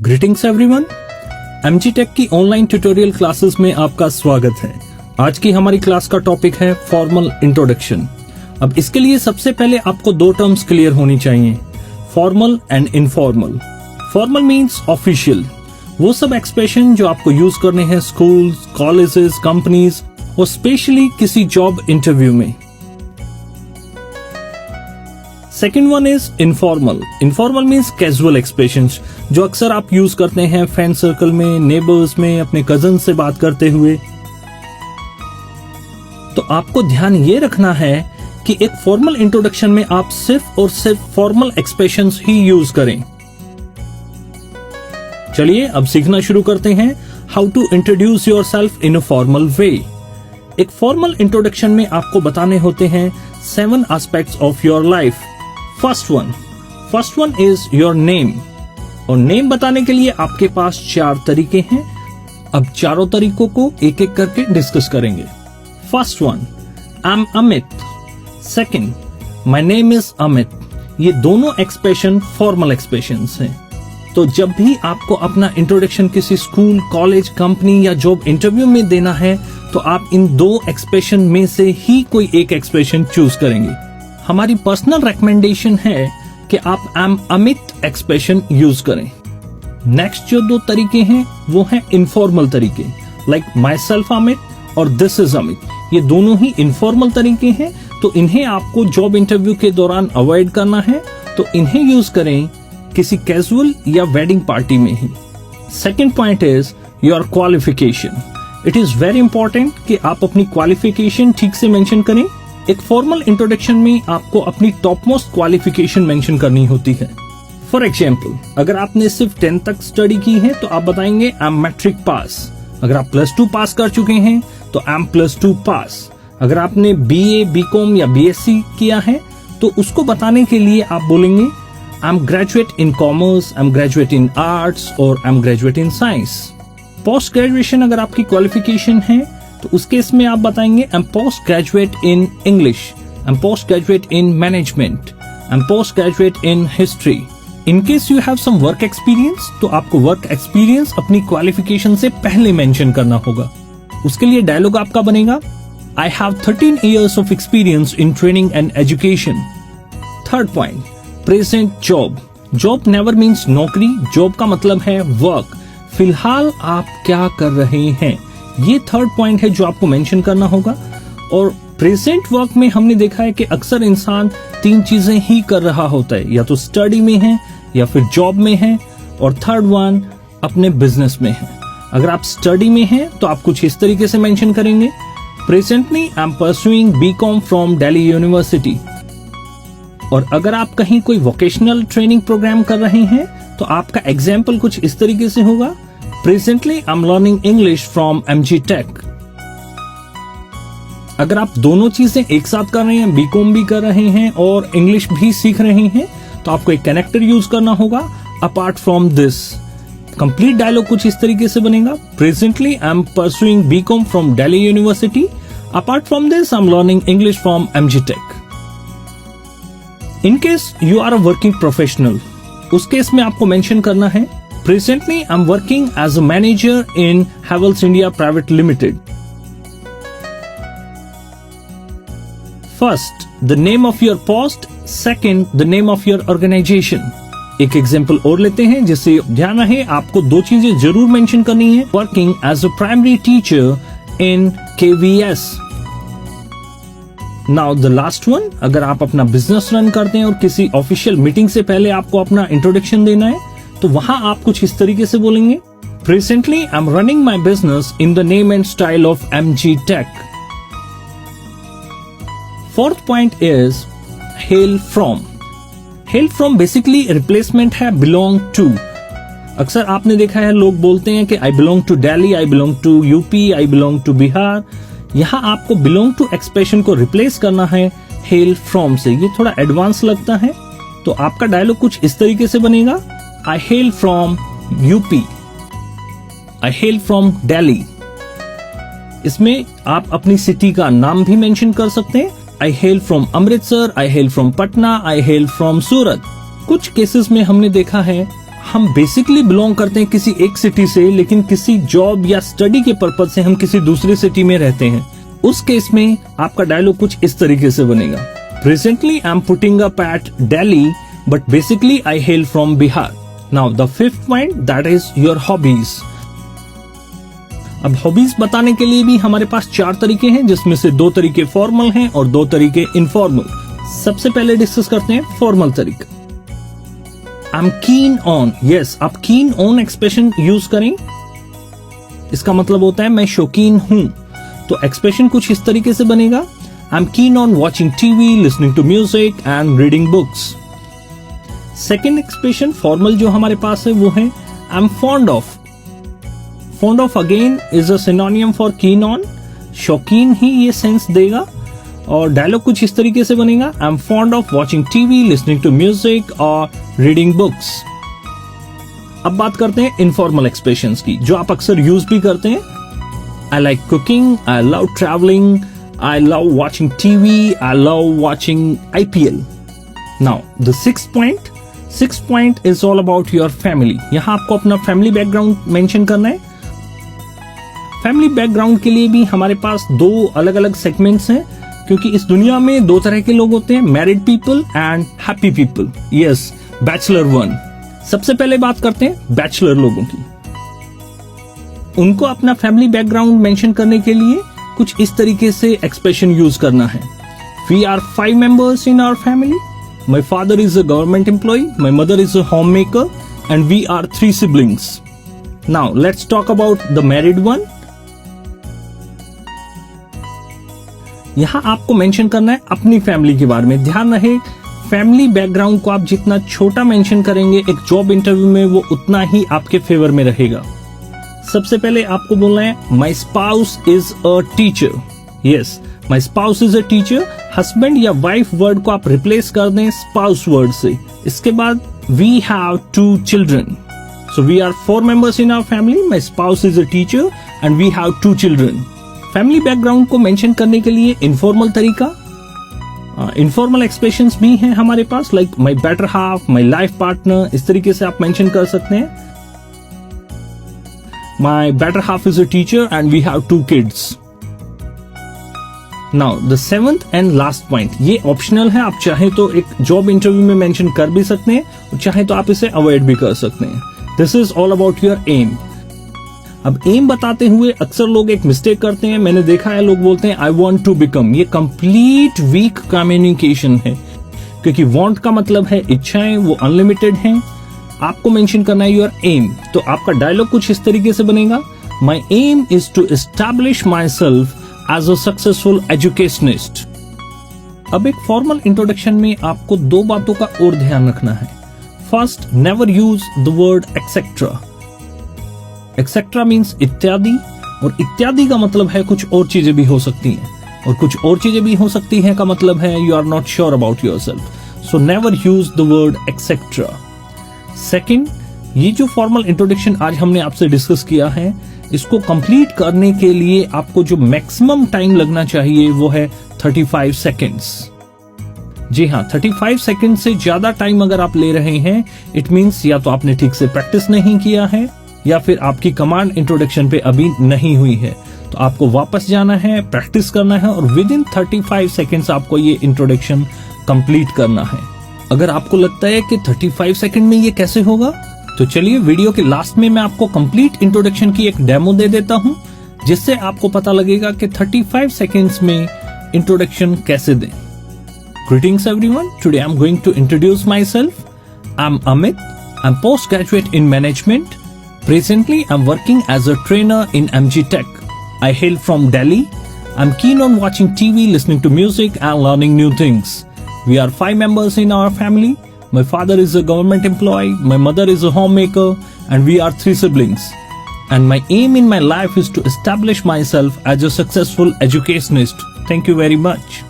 Greetings everyone, MG take की online tutorial classes में आपका स्वागत है। आज की हमारी क्लास का टॉपिक है फॉर्मल इंट्रोडक्शन। अब इसके लिए सबसे पहले आपको दो टर्म्स क्लियर होनी चाहिए, formal and informal. Formal means official, वो सब एक्सप्रेशन जो आपको यूज करने हैं स्कूल्स, कॉलेजेस, कंपनीज और स्पेशली किसी जॉब इंटरव्यू में। Second one is informal. Informal means casual expressions जो अक्सर आप यूज करते हैं फ्रेंड सर्कल में, नेबर्स में, अपने कजन से बात करते हुए। तो आपको ध्यान ये रखना है कि एक फॉर्मल इंट्रोडक्शन में आप सिर्फ और सिर्फ फॉर्मल एक्सप्रेशंस ही यूज करें। चलिए अब सीखना शुरू करते हैं how to introduce yourself in a formal way. एक फॉर्मल इंट्रोडक्शन में आपको बताने होते हैं 7 aspects of your life. First one is your name. और नेम बताने के लिए आपके पास 4 तरीके हैं। अब चारों तरीकों को एक एक करके डिस्कस करेंगे। First one, I am Amit. Second, my name is Amit. ये दोनों एक्सप्रेशन फॉर्मल एक्सप्रेशंस हैं। तो जब भी आपको अपना इंट्रोडक्शन किसी स्कूल, कॉलेज, कंपनी या जॉब इंटरव्यू में देना है तो आप इन 2 एक्सप्रेशन में से ही कोई एक एक्सप्रेशन चूज करेंगे। हमारी पर्सनल रिकमेंडेशन है कि आप I am Amit expression use करें। नेक्स्ट जो 2 तरीके हैं वो हैं इनफॉर्मल तरीके, लाइक माई सेल्फ अमित और दिस इज अमित। ये दोनों ही इनफॉर्मल तरीके हैं, तो इन्हें आपको जॉब इंटरव्यू के दौरान अवॉइड करना है। तो इन्हें यूज करें किसी कैजुअल या वेडिंग पार्टी में ही। Second point is your qualification. It is very important कि आप अपनी क्वालिफिकेशन ठीक से मेंशन करें। एक फॉर्मल इंट्रोडक्शन में आपको अपनी टॉप मोस्ट क्वालिफिकेशन मेंशन करनी होती है। फॉर एग्जाम्पल, अगर आपने सिर्फ 10th तक स्टडी की है तो आप बताएंगे आई एम मैट्रिक पास। अगर आप +2 पास कर चुके हैं तो आई एम +2 पास। अगर आपने BA, BCom या BSc किया है तो उसको बताने के लिए आप बोलेंगे I am graduate in commerce, I am graduate in arts और I am graduate in science. Post graduation अगर आपकी क्वालिफिकेशन है तो उस केस में आप बताएंगे I am post graduate in English, I am post graduate in management, I am post graduate in history. In case you have some work experience तो आपको वर्क एक्सपीरियंस अपनी क्वालिफिकेशन से पहले मेंशन करना होगा। उसके लिए डायलॉग आपका बनेगा I have 13 years of experience in training and education। Third point, present job. Job never means नौकरी, जॉब का मतलब है वर्क। फिलहाल आप क्या कर रहे हैं, ये थर्ड पॉइंट है जो आपको मेंशन करना होगा। और प्रेजेंट वर्क में हमने देखा है कि अक्सर इंसान 3 चीजें ही कर रहा होता है, या तो स्टडी में है या फिर जॉब में है और थर्ड वन अपने बिजनेस में है। अगर आप स्टडी में हैं तो आप कुछ इस तरीके से मेंशन करेंगे, presently I am pursuing BCom from Delhi university. और अगर आप कहीं कोई वोकेशनल ट्रेनिंग प्रोग्राम कर रहे हैं तो आपका एग्जाम्पल कुछ इस तरीके से होगा, presently I am learning English from MG tech. अगर आप दोनों चीजें एक साथ कर रहे हैं, BCom भी कर रहे हैं और इंग्लिश भी सीख रहे हैं, तो आपको एक कनेक्टर यूज करना होगा, apart from this. Complete dialogue कुछ इस तरीके से बनेगा, presently I am pursuing BCom from Delhi university, apart from this I am learning English from MG tech. In case you are a working professional, उस case में आपको मेंशन करना है presently I am working as a manager in Havells India private limited. First, the name of your post. Second, the name of your organisation. एक example और लेते हैं जिससे ध्यान रहे आपको 2 चीजें जरूर मेंशन करनी है, working as a primary teacher in KVS। Now the last one, अगर आप अपना बिजनेस रन करते हैं और किसी ऑफिशियल मीटिंग से पहले आपको अपना इंट्रोडक्शन देना है तो वहां आप कुछ इस तरीके से बोलेंगे, presently I am running my business in the name and style of MG tech. Fourth point is hail from. Hail from basically replacement है बिलोंग टू। अक्सर आपने देखा है लोग बोलते हैं कि I belong to Delhi, I belong to UP, I belong to Bihar. यहाँ आपको बिलोंग टू एक्सप्रेशन को रिप्लेस करना है हेल फ्रॉम से। ये थोड़ा एडवांस लगता है, तो आपका डायलॉग कुछ इस तरीके से बनेगा, I hail from UP, I hail from Delhi. इसमें आप अपनी सिटी का नाम भी मेंशन कर सकते हैं, I hail from Amritsar, I hail from Patna, I hail from Surat. कुछ केसेस में हमने देखा है हम बेसिकली बिलोंग करते हैं किसी एक सिटी से, लेकिन किसी जॉब या स्टडी के पर्पज से हम किसी दूसरे सिटी में रहते हैं, उस केस में आपका डायलॉग कुछ इस तरीके से बनेगा। Presently I am putting up at Delhi but basically I hail from Bihar. Now the fifth point, that is your hobbies. अब हॉबीज बताने के लिए भी हमारे पास 4 तरीके हैं, जिसमें से 2 तरीके फॉर्मल हैं और 2 तरीके इनफॉर्मल। सबसे पहले डिस्कस करते हैं फॉर्मल तरीका। आई एम कीन ऑन। यस, आप कीन ऑन एक्सप्रेशन यूज करें। इसका मतलब होता है मैं शौकीन हूं। तो एक्सप्रेशन कुछ इस तरीके से बनेगा, I am keen on watching TV, listening to music and reading books. Second expression formal जो हमारे पास है वो है I am fond of. Fond of again is a synonym for keen on. शौकीन ही ये सेंस देगा और डायलॉग कुछ इस तरीके से बनेगा, I am fond of watching TV, listening to music और रीडिंग बुक्स। अब बात करते हैं इनफॉर्मल एक्सप्रेशंस की, जो आप अक्सर यूज भी करते हैं। I like cooking, I love travelling, I love watching TV, I love watching IPL। Now the sixth point is all about your family. यहां आपको अपना फैमिली बैकग्राउंड मेंशन करना है। फैमिली बैकग्राउंड के लिए भी हमारे पास 2 अलग अलग सेगमेंट्स हैं, क्योंकि इस दुनिया में 2 तरह के लोग होते हैं, married people and happy people. Yes, bachelor 1। सबसे पहले बात करते हैं बैचलर लोगों की। उनको अपना फैमिली बैकग्राउंड मेंशन करने के लिए कुछ इस तरीके से एक्सप्रेशन यूज करना है। We are 5 members in our family. My father is a government employee, my mother is a home maker and we are 3 siblings. Now let's talk about the married one. यहां आपको mention करना है अपनी family के बारे में। ध्यान रहे, फैमिली बैकग्राउंड को आप जितना छोटा मेंशन करेंगे एक जॉब इंटरव्यू में, वो उतना ही आपके फेवर में रहेगा। सबसे पहले आपको बोलना है माई spouse is a teacher. Yes, my spouse is a teacher. Husband या वाइफ वर्ड को आप रिप्लेस कर दें स्पाउस वर्ड से। इसके बाद we have 2 children. So we are 4 members in our family. My spouse is a teacher and we have 2 children. Family background को mention करने के लिए इनफॉर्मल तरीका, इनफॉर्मल एक्सप्रेशंस भी हैं हमारे पास, like my better half, my life partner. इस तरीके से आप मेंशन कर सकते हैं। My better half is a teacher and we have 2 kids. Now the 7th and last point, ये ऑप्शनल है। आप चाहे तो एक जॉब इंटरव्यू में मेंशन कर भी सकते हैं और चाहे तो आप इसे अवॉइड भी कर सकते हैं। This is all about your aim. अब एम बताते हुए अक्सर लोग एक मिस्टेक करते हैं। मैंने देखा है, लोग बोलते हैं आई वांट टू बिकम। ये कंप्लीट वीक कम्युनिकेशन है, क्योंकि वांट का मतलब है इच्छाएं, वो अनलिमिटेड हैं। आपको मेंशन करना है योर एम। तो आपका डायलॉग कुछ इस तरीके से बनेगा, my aim is to establish myself as a successful educationist. अब एक फॉर्मल इंट्रोडक्शन में आपको 2 बातों का और ध्यान रखना है। First, never use the word etcetera. Etcetera means इत्यादि, और इत्यादि का मतलब है कुछ और चीजें भी हो सकती हैं, और कुछ और चीजें भी हो सकती हैं का मतलब है you are not sure about yourself. So never use the word etcetera. Second, ये जो फॉर्मल इंट्रोडक्शन आज हमने आपसे डिस्कस किया है, इसको कंप्लीट करने के लिए आपको जो मैक्सिमम टाइम लगना चाहिए वो है 35 सेकेंड्स। जी हाँ, 35 सेकेंड से ज्यादा टाइम अगर आप ले रहे हैं, इट मीन्स या तो आपने ठीक से प्रैक्टिस नहीं किया है या फिर आपकी कमांड इंट्रोडक्शन पे अभी नहीं हुई है। तो आपको वापस जाना है, प्रैक्टिस करना है और विद इन 35 सेकेंड्स आपको ये इंट्रोडक्शन कंप्लीट करना है। अगर आपको लगता है कि 35 सेकेंड में ये कैसे होगा, तो चलिए वीडियो के लास्ट में मैं आपको कंप्लीट इंट्रोडक्शन की एक डेमो दे देता हूं, जिससे आपको पता लगेगा कि 35 सेकेंड्स में इंट्रोडक्शन कैसे दें। Greetings everyone. Today I'm going to introduce myself. I'm Amit. I'm postgraduate in management. Presently I'm working as a trainer in MG Tech. I hail from Delhi. I'm keen on watching TV, listening to music and learning new things. We are 5 members in our family. My father is a government employee, my mother is a homemaker, and we are 3 siblings. And my aim in my life is to establish myself as a successful educationist. Thank you very much.